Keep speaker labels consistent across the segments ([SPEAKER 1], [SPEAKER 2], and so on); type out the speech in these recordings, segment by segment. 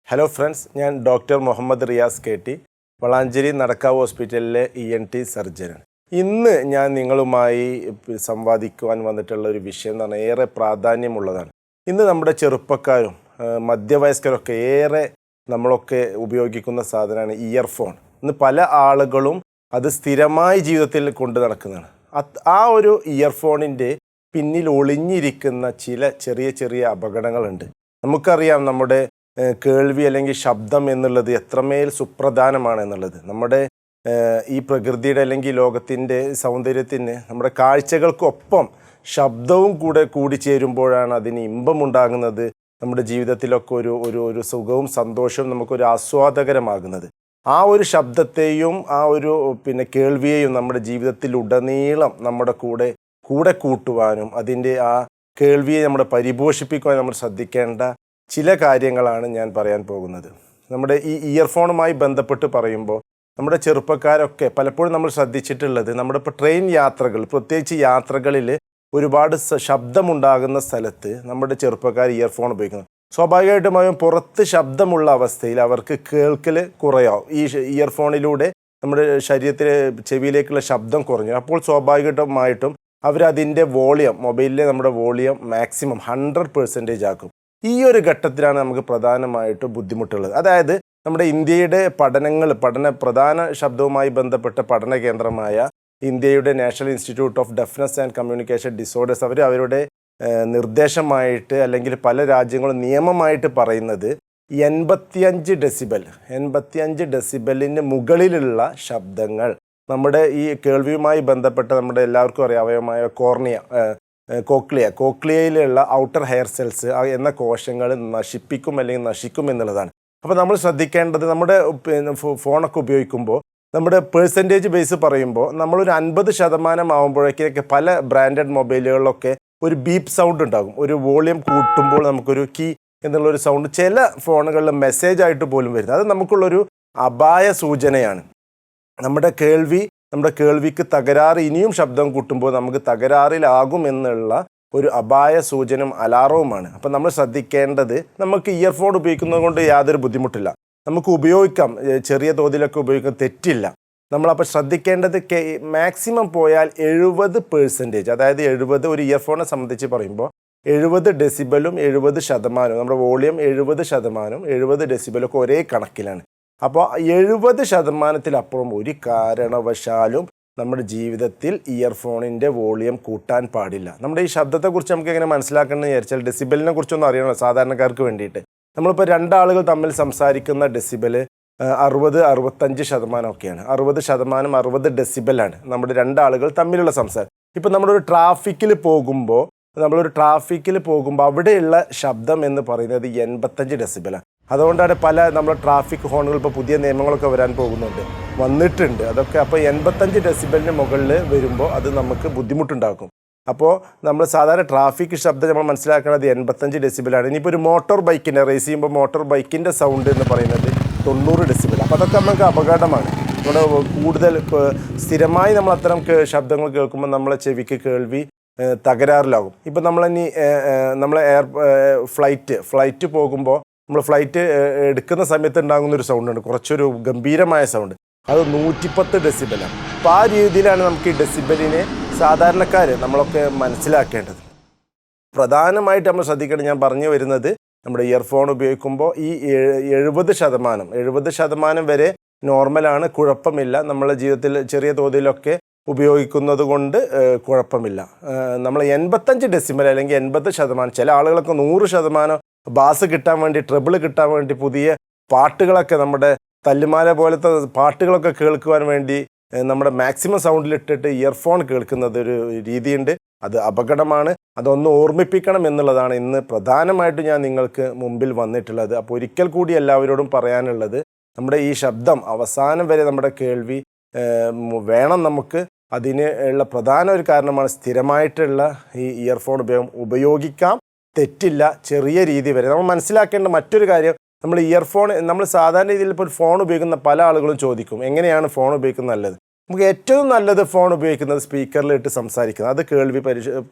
[SPEAKER 1] Hello friends, I am Dr Mohammed Riyas KT, Valanchery Nadakkavil Hospital ENT Surgeon. ഇന്ന് ഞാൻ നിങ്ങളുമായി സംവാദിക്കുവാൻ വന്നിട്ടുള്ള ഒരു വിഷയം എന്ന് പറഞ്ഞാൽ ഏറെ പ്രാധാന്യമുള്ളതാണ്. ഇന്ന് നമ്മുടെ ചെറുപ്പക്കാരും മധ്യവയസ്കരൊക്കെ ഏറെ നമ്മളൊക്കെ ഉപയോഗിക്കുന്ന സാധനമാണ് ഇയർഫോൺ. ഇന്ന് പല ആളുകളും അത് സ്ഥിരമായി ജീവിതത്തിൽ കൊണ്ടു നടക്കുന്നതാണ്. ആ ഒരു ഇയർഫോണിൻ്റെ പിന്നിൽ ഒളിഞ്ഞിരിക്കുന്ന ചില ചെറിയ ചെറിയ അപകടങ്ങളുണ്ട്. നമുക്കറിയാം നമ്മുടെ കേൾവി അല്ലെങ്കിൽ ശബ്ദം എന്നുള്ളത് എത്രമേൽ സുപ്രധാനമാണ് എന്നുള്ളത്. നമ്മുടെ ഈ പ്രകൃതിയുടെ അല്ലെങ്കിൽ ലോകത്തിൻ്റെ സൗന്ദര്യത്തിന് നമ്മുടെ കാഴ്ചകൾക്കൊപ്പം ശബ്ദവും കൂടിച്ചേരുമ്പോഴാണ് അതിന് ഇമ്പമുണ്ടാകുന്നത്. നമ്മുടെ ജീവിതത്തിലൊക്കെ ഒരു സുഖവും സന്തോഷവും നമുക്കൊരു ആസ്വാദകരമാകുന്നത്. ആ ഒരു ശബ്ദത്തെയും ആ ഒരു കേൾവിയെയും നമ്മുടെ ജീവിതത്തിലുടനീളം നമ്മുടെ കൂടെ കൂട്ടുവാനും അതിൻ്റെ ആ കേൾവിയെ നമ്മുടെ പരിപോഷിപ്പിക്കുവാനും നമ്മൾ ശ്രദ്ധിക്കേണ്ട ചില കാര്യങ്ങളാണ് ഞാൻ പറയാൻ പോകുന്നത്. നമ്മുടെ ഈ ഇയർഫോണുമായി ബന്ധപ്പെട്ട് പറയുമ്പോൾ നമ്മുടെ ചെറുപ്പക്കാരൊക്കെ പലപ്പോഴും നമ്മൾ ശ്രദ്ധിച്ചിട്ടുള്ളത് നമ്മുടെ ഇപ്പോൾ ട്രെയിൻ യാത്രകൾ, പ്രത്യേകിച്ച് യാത്രകളിൽ ഒരുപാട് ശബ്ദമുണ്ടാകുന്ന സ്ഥലത്ത് നമ്മുടെ ചെറുപ്പക്കാർ ഇയർഫോൺ ഉപയോഗിക്കുന്നു. സ്വാഭാവികമായിട്ടും പുറത്ത് ശബ്ദമുള്ള അവസ്ഥയിൽ അവർക്ക് കേൾക്കൽ കുറയാവും. ഈ ഇയർഫോണിലൂടെ നമ്മുടെ ശരീരത്തിലെ ചെവിയിലേക്കുള്ള ശബ്ദം കുറഞ്ഞു. അപ്പോൾ സ്വാഭാവികമായിട്ടും അവരതിൻ്റെ വോളിയം, മൊബൈലിലെ നമ്മുടെ വോളിയം മാക്സിമം 100% ആക്കും. ഈ ഒരു ഘട്ടത്തിലാണ് നമുക്ക് പ്രധാനമായിട്ടും ബുദ്ധിമുട്ടുള്ളത്. അതായത് നമ്മുടെ ഇന്ത്യയുടെ പ്രധാന ശബ്ദവുമായി ബന്ധപ്പെട്ട പഠന കേന്ദ്രമായ ഇന്ത്യയുടെ national institute of deafness and communication disorders അവരുടെ നിർദ്ദേശമായിട്ട് അല്ലെങ്കിൽ പല രാജ്യങ്ങളും നിയമമായിട്ട് പറയുന്നത് 85 ഡെസിബലിന് മുകളിലുള്ള ശബ്ദങ്ങൾ നമ്മുടെ ഈ കേൾവിയുമായി ബന്ധപ്പെട്ട നമ്മുടെ എല്ലാവർക്കും അറിയാവുന്നമായ കോക്ലിയയിലുള്ള ഔട്ടർ ഹെയർ സെൽസ് എന്ന കോശങ്ങൾ നശിക്കും എന്നുള്ളതാണ്. അപ്പോൾ നമ്മൾ ശ്രദ്ധിക്കേണ്ടത് നമ്മുടെ ഫോണൊക്കെ ഉപയോഗിക്കുമ്പോൾ നമ്മുടെ പെർസെൻറ്റേജ് ബേസ് പറയുമ്പോൾ നമ്മളൊരു 50% ആകുമ്പോഴേക്കൊക്കെ പല ബ്രാൻഡഡ് മൊബൈലുകളിലൊക്കെ ഒരു ബീപ്പ് സൗണ്ട് ഉണ്ടാകും. ഒരു വോളിയം കൂട്ടുമ്പോൾ നമുക്കൊരു കീ എന്നുള്ളൊരു സൗണ്ട് ചില ഫോണുകളിൽ മെസ്സേജ് ആയിട്ട് പോലും വരുന്നത്. അത് നമുക്കുള്ളൊരു അപായ സൂചനയാണ്. നമ്മുടെ കേൾവിക്ക് തകരാറ്, ഇനിയും ശബ്ദം കൂട്ടുമ്പോൾ നമുക്ക് തകരാറിലാകുമെന്നുള്ള ഒരു അപായ സൂചനയും അലാറവുമാണ്. അപ്പം നമ്മൾ ശ്രദ്ധിക്കേണ്ടത്, നമുക്ക് ഇയർഫോൺ ഉപയോഗിക്കുന്നത് കൊണ്ട് യാതൊരു ബുദ്ധിമുട്ടില്ല, നമുക്ക് ഉപയോഗിക്കാം, ചെറിയ തോതിലൊക്കെ ഉപയോഗിക്കാൻ തെറ്റില്ല. നമ്മളപ്പോൾ ശ്രദ്ധിക്കേണ്ടത് മാക്സിമം പോയാൽ 70%, അതായത് 70, ഒരു ഇയർഫോണിനെ സംബന്ധിച്ച് പറയുമ്പോൾ 70 ഡെസിബലും 70% നമ്മുടെ വോളിയം 70%, 70 ഡെസിബലൊക്കെ ഒരേ കണക്കിലാണ്. അപ്പോൾ 70%-അപ്പുറം ഒരു കാരണവശാലും നമ്മുടെ ജീവിതത്തിൽ ഇയർഫോണിൻ്റെ വോളിയം കൂട്ടാൻ പാടില്ല. നമ്മുടെ ഈ ശബ്ദത്തെക്കുറിച്ച് നമുക്ക് എങ്ങനെ മനസ്സിലാക്കണമെന്ന് വിചാരിച്ചാൽ ഡെസിബലിനെ കുറിച്ചൊന്നും അറിയണം സാധാരണക്കാർക്ക് വേണ്ടിയിട്ട്. നമ്മളിപ്പോൾ രണ്ടാളുകൾ തമ്മിൽ സംസാരിക്കുന്ന ഡെസിബൽ 60-65% ഒക്കെയാണ്. 60%, 60 ഡെസിബലാണ് നമ്മുടെ രണ്ടാളുകൾ തമ്മിലുള്ള സംസാരം. ഇപ്പോൾ നമ്മളൊരു ട്രാഫിക്കിൽ പോകുമ്പോൾ അവിടെയുള്ള ശബ്ദം എന്ന് പറയുന്നത് 85 ഡെസിബലാണ്. അതുകൊണ്ടാണ് നമ്മൾ ട്രാഫിക് ഹോണുകൾ ഇപ്പോൾ പുതിയ നിയമങ്ങളൊക്കെ വന്നിട്ടുണ്ട് അതൊക്കെ. അപ്പോൾ 85 ഡെസിബലിന് മുകളിൽ വരുമ്പോൾ അത് നമുക്ക് ബുദ്ധിമുട്ടുണ്ടാക്കും. അപ്പോൾ നമ്മൾ സാധാരണ ട്രാഫിക് ശബ്ദം നമ്മൾ മനസ്സിലാക്കുന്നത് 85 ഡെസിബലാണ്. ഇനിയിപ്പോൾ ഒരു മോട്ടോർ ബൈക്കിൻ്റെ റേസ് ചെയ്യുമ്പോൾ മോട്ടോർ ബൈക്കിൻ്റെ സൗണ്ട് എന്ന് പറയുന്നത് 90 ഡെസിബൽ. അപ്പോൾ അതൊക്കെ നമുക്ക് അപകടമാണ്. നമ്മുടെ കൂടുതൽ സ്ഥിരമായി നമ്മൾ അത്തരം ശബ്ദങ്ങൾ കേൾക്കുമ്പോൾ നമ്മളെ ചെവിക്ക് കേൾവി തകരാറിലാകും. ഇപ്പം നമ്മൾ ഫ്ലൈറ്റ് പോകുമ്പോൾ നമ്മൾ ഫ്ലൈറ്റ് എടുക്കുന്ന സമയത്ത് ഉണ്ടാകുന്നൊരു സൗണ്ടുണ്ട്, കുറച്ചൊരു ഗംഭീരമായ സൗണ്ട്, അത് 110 ഡെസിബലാണ്. അപ്പോൾ ആ രീതിയിലാണ് നമുക്ക് ഈ ഡെസിബലിനെ സാധാരണക്കാർ നമ്മളൊക്കെ മനസ്സിലാക്കേണ്ടത്. പ്രധാനമായിട്ട് നമ്മൾ ശ്രദ്ധിക്കേണ്ടത്, ഞാൻ പറഞ്ഞു വരുന്നത്, നമ്മുടെ ഇയർഫോൺ ഉപയോഗിക്കുമ്പോൾ ഈ 70% വരെ നോർമലാണ്, കുഴപ്പമില്ല. നമ്മളെ ജീവിതത്തിൽ ചെറിയ തോതിലൊക്കെ ഉപയോഗിക്കുന്നത് കൊണ്ട് കുഴപ്പമില്ല. നമ്മൾ 85 ഡെസിബൽ അല്ലെങ്കിൽ 80%, ചില ആളുകളൊക്കെ 100% ബാസ് കിട്ടാൻ വേണ്ടി, ട്രബിൾ കിട്ടാൻ വേണ്ടി പുതിയ പാട്ടുകളൊക്കെ, നമ്മുടെ തല്ലുമാല പോലത്തെ പാട്ടുകളൊക്കെ കേൾക്കുവാൻ വേണ്ടി നമ്മുടെ മാക്സിമം സൗണ്ടിലിട്ടിട്ട് ഇയർഫോൺ കേൾക്കുന്നത് ഒരു രീതിയുണ്ട്. അത് അപകടമാണ്. അതൊന്ന് ഓർമ്മിപ്പിക്കണം എന്നുള്ളതാണ് ഇന്ന് പ്രധാനമായിട്ട് ഞാൻ നിങ്ങൾക്ക് മുമ്പിൽ വന്നിട്ടുള്ളത്. അപ്പോൾ ഒരിക്കൽ കൂടി എല്ലാവരോടും പറയാനുള്ളത്, നമ്മുടെ ഈ ശബ്ദം അവസാനം വരെ നമ്മുടെ കേൾവി വേണം നമുക്ക്. അതിന് ഉള്ള പ്രധാന ഒരു കാരണമാണ് സ്ഥിരമായിട്ടുള്ള ഈ ഇയർഫോൺ ഉപയോഗിക്കാം, തെറ്റില്ല, ചെറിയ രീതി വരെ. നമ്മൾ മനസ്സിലാക്കേണ്ട മറ്റൊരു കാര്യം, നമ്മൾ നമ്മൾ സാധാരണ രീതിയിൽ ഇപ്പോൾ ഒരു ഫോൺ ഉപയോഗിക്കുന്ന പല ആളുകളും ചോദിക്കും, എങ്ങനെയാണ് ഫോൺ ഉപയോഗിക്കുന്നത് നല്ലത്? നമുക്ക് ഏറ്റവും നല്ലത് ഫോൺ ഉപയോഗിക്കുന്നത് സ്പീക്കറിലിട്ട് സംസാരിക്കുന്നത്. അത്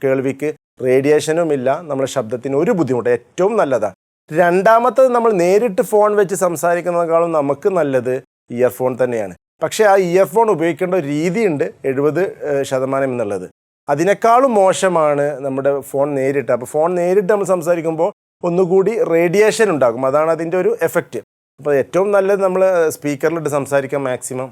[SPEAKER 1] കേൾവിക്ക് റേഡിയേഷനും ഇല്ല, നമ്മുടെ ശബ്ദത്തിന് ഒരു ബുദ്ധിമുട്ട്, ഏറ്റവും നല്ലതാണ്. രണ്ടാമത്തത് നമ്മൾ നേരിട്ട് ഫോൺ വെച്ച് സംസാരിക്കുന്നതിനേക്കാളും നമുക്ക് നല്ലത് ഇയർഫോൺ തന്നെയാണ്. പക്ഷേ ആ ഇയർഫോൺ ഉപയോഗിക്കേണ്ട ഒരു രീതിയുണ്ട് 70% എന്നുള്ളത്. അതിനേക്കാളും മോശമാണ് നമ്മുടെ ഫോൺ നേരിട്ട്. അപ്പോൾ ഫോൺ നേരിട്ട് നമ്മൾ സംസാരിക്കുമ്പോൾ ഒന്നുകൂടി റേഡിയേഷൻ ഉണ്ടാകും. അതാണ് അതിൻ്റെ ഒരു എഫക്റ്റ്. അപ്പോൾ ഏറ്റവും നല്ലത് നമ്മൾ സ്പീക്കറിലിട്ട് സംസാരിക്കാൻ മാക്സിമം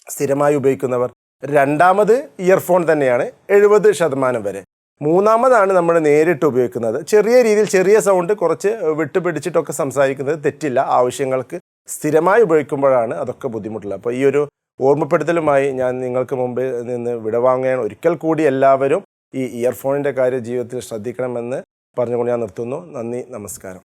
[SPEAKER 1] സ്ഥിരമായി ഉപയോഗിക്കുന്നവർ. രണ്ടാമത് ഇയർഫോൺ തന്നെയാണ് 70% വരെ. മൂന്നാമതാണ് നമ്മൾ നേരിട്ട് ഉപയോഗിക്കുന്നത്. ചെറിയ രീതിയിൽ ചെറിയ സൗണ്ട് കുറച്ച് വിട്ടുപിടിച്ചിട്ടൊക്കെ സംസാരിക്കുന്നത് തെറ്റില്ല. ആവശ്യങ്ങൾക്ക് സ്ഥിരമായി ഉപയോഗിക്കുമ്പോഴാണ് അതൊക്കെ ബുദ്ധിമുട്ടുള്ളത്. അപ്പോൾ ഈ ഒരു ഓർമ്മപ്പെടുത്തലുമായി ഞാൻ നിങ്ങൾക്ക് മുമ്പിൽ നിന്ന് വിടവാങ്ങുകയാണ്. ഒരിക്കൽ കൂടി എല്ലാവരും ഈ ഇയർഫോണിൻ്റെ കാര്യം ജീവിതത്തിൽ ശ്രദ്ധിക്കണമെന്ന് പറഞ്ഞുകൊണ്ട് ഞാൻ നിർത്തുന്നു. നന്ദി, നമസ്കാരം.